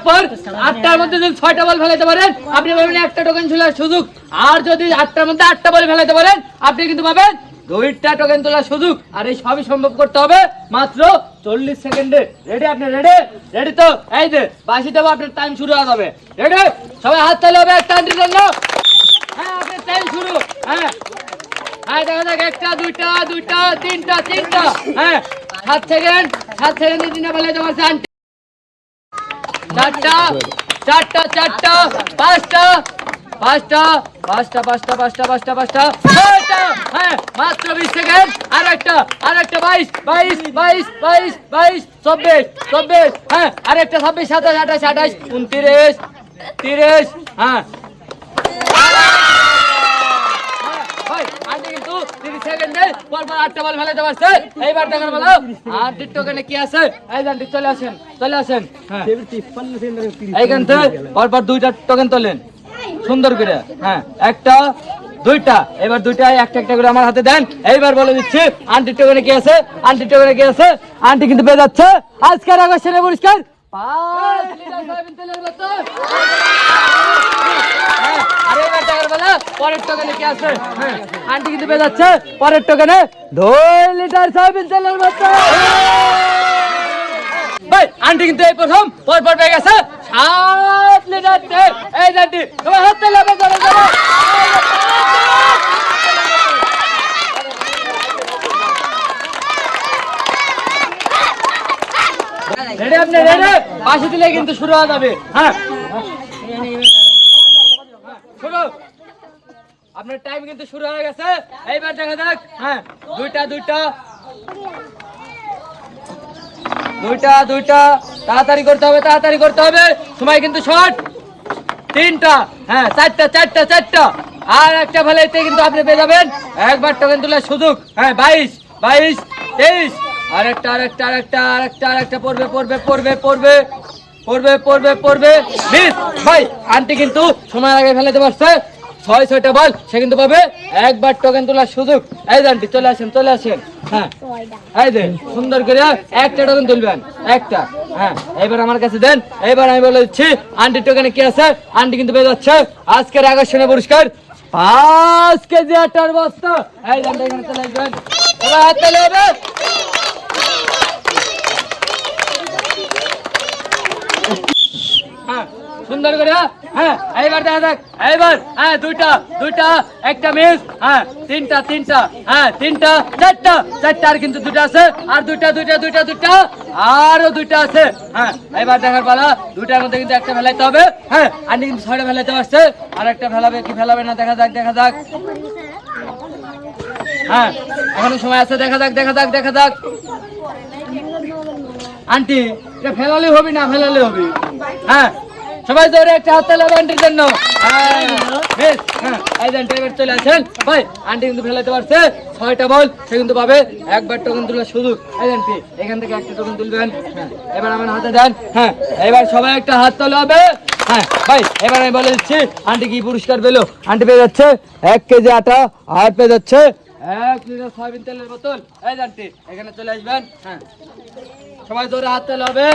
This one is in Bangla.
পর 8টার মধ্যে যদি 6টা বল ফেলাতে পারেন আপনি পাবেন একটা টোকেন তোলার সুযোগ। আর যদি 8টার মধ্যে 8টা বল ফেলাতে পারেন আপনি কিন্তু পাবেন 2টা টোকেন তোলার সুযোগ। আর এই সবই সম্ভব করতে হবে মাত্র 40 সেকেন্ডে। রেডি? আপনি রেডি? রেডি তো? এই যে বাঁশি দেবো, আপনার টাইম শুরু হয়ে যাবে। রেডি? সবাই হাত তালি হবে একটা আন্টির জন্য। হ্যাঁ, আপনার টাইম শুরু। হ্যাঁ হ্যাঁ, দেখা যাক, 1টা 2টা 2টা 3টা 3টা। হ্যাঁ, 7 সেকেন্ড 7 সেকেন্ডে 3টা ফেলাতে পারছে আন্টি। 4টা 4টা 4টা 5টা 5টা 5টা 5টা 5টা 5টা 5টা 6টা। হ্যাঁ, মাত্র 20 সেকেন্ড। আরেকটা 22 22 22 22 22 24 24। হ্যাঁ, আরেকটা 26 27 28 28 29 30। হ্যাঁ আন্টি কিন্তু 30 সেকেন্ডে পরপর 8টা বল ফেলাতে পারছে। এইবার দেখার বলো আন্টির টোকেনে কি আছে। এই আন্টি চলে আসেন, চলে আসেন। হ্যাঁ, এইখান থেকে পরপর 2টা টোকেন তোলেন সুন্দর করে। হ্যাঁ, 1টা 2টা। এবার 2টায় একটা একটা করে আমার হাতে দেন। এইবার বলে দিচ্ছি আন্টির টোকেনে কি আছে। আন্টির টোকেনে কি আছে? আন্টি কিন্তু পেয়ে যাচ্ছে আজকের আকর্ষণীয় পুরস্কার 5 লিটার সয়াবিন তেলের বোতল। আর এবার দেখার বেলা পরের টোকেনে কি আছে। হ্যাঁ, আন্টি কিন্তু পেয়ে যাচ্ছে পরের টোকেনে 2 লিটার সয়াবিন তেলের বোতল। ভাই আন্টি কিন্তু এই প্রথম পরপর পেয়ে গেছে 7 লিটার তেল। এই আন্টি তোমার হাত তেল হবে। রেডি? আপনি রেডি? বাঁশি দিলে কিন্তু শুরু হয়ে যাবে। হ্যাঁ, শুরু। আপনার টাইম কিন্তু শুরু হয়ে গেছে। এইবার দেখা যাক। হ্যাঁ, 2টা 2টা 2টা 2টা। তাড়াতাড়ি করতে হবে, তাড়াতাড়ি করতে হবে, সময় কিন্তু শর্ট। 3টা। হ্যাঁ, 4টা 4টা 4টা। আর একটা ফেলাইতে কিন্তু আপনি পেয়ে যাবেন একবার টোকেন তোলার সুযোগ। হ্যাঁ, 22 22 23। আরেকটা আরেকটা আরেকটা আরেকটা আরেকটা পড়বে পড়বে পড়বে পড়বে পড়বে পড়বে পড়বে। মিস ভাই আন্টি কিন্তু সময় আগে ফেলাতে পারছে 6টা বল। সে কিন্তু পাবে একবার টোকেন তোলার সুযোগ। এই যে আন্টি চলে আসেন, চলে আসেন। হ্যাঁ, এই যে সুন্দর করে একটা টোকেন তুলবেন, একটা। হ্যাঁ, এবার আমার কাছে দেন। এবার আমি বলে দিচ্ছি আন্টির টোকেনে কি আছে। আন্টি কিন্তু পেয়ে যাচ্ছে আজকের আকর্ষণীয় পুরস্কার 5 কেজি আটার বস্তা। এই যে আন্টি এখানে চলে আসবেন। এবার হাত তালি হবে। সুন্দর করে। হ্যাঁ, এইবার দেখা যাক। এইবার হ্যাঁ, 2টা 2টা একটা মিস। হ্যাঁ, 3টা 3টা। হ্যাঁ, 3টা 4টা 4টা। আর কিন্তু 2টা আছে। আর 2টা 2টা 2টা 2টা আরো 2টা আছে। হ্যাঁ, এবার দেখার পালা। 2টার মধ্যে কিন্তু একটা ফেলাইতে হবে। হ্যাঁ, আন্টি কিন্তু 6টা ফেলাইতে পারছে। আর একটা ফেলাবে কি ফেলাবে না দেখা যাক, দেখা যাক। হ্যাঁ, এখনো সময় আছে। দেখা যাক, দেখা যাক, দেখা যাক। আন্টি এটা ফেলালে হবে না ফেলালে হবে। হ্যাঁ, সবাই ধরে একটা হাত তালি হবে আন্টির জন্য। বেশ। হ্যাঁ, এই যে আন্টি এবার চলে আসেন। ভাই আন্টি কিন্তু ফেলাতে পারছে 6টা বল। সে কিন্তু পাবে একবার টোকেন তোলার সুযোগ। এই আন্টি এখান থেকে একটা টোকেন তুলবেন। হ্যাঁ, এবার আমার হাতে দেন। হ্যাঁ, এবার সবাই একটা হাত তালি হবে। হ্যাঁ ভাই, এবার আমি বলে দিচ্ছি আন্টি কি পুরস্কার পেলো। আন্টি পেয়ে যাচ্ছে 1 কেজি আটা। আর পেয়ে যাচ্ছে 1 লিটার সয়াবিন তেলের বোতল। এই যে আন্টি এখানে চলে আসবেন। হ্যাঁ, সবাই ধরে হাত তালি হবে।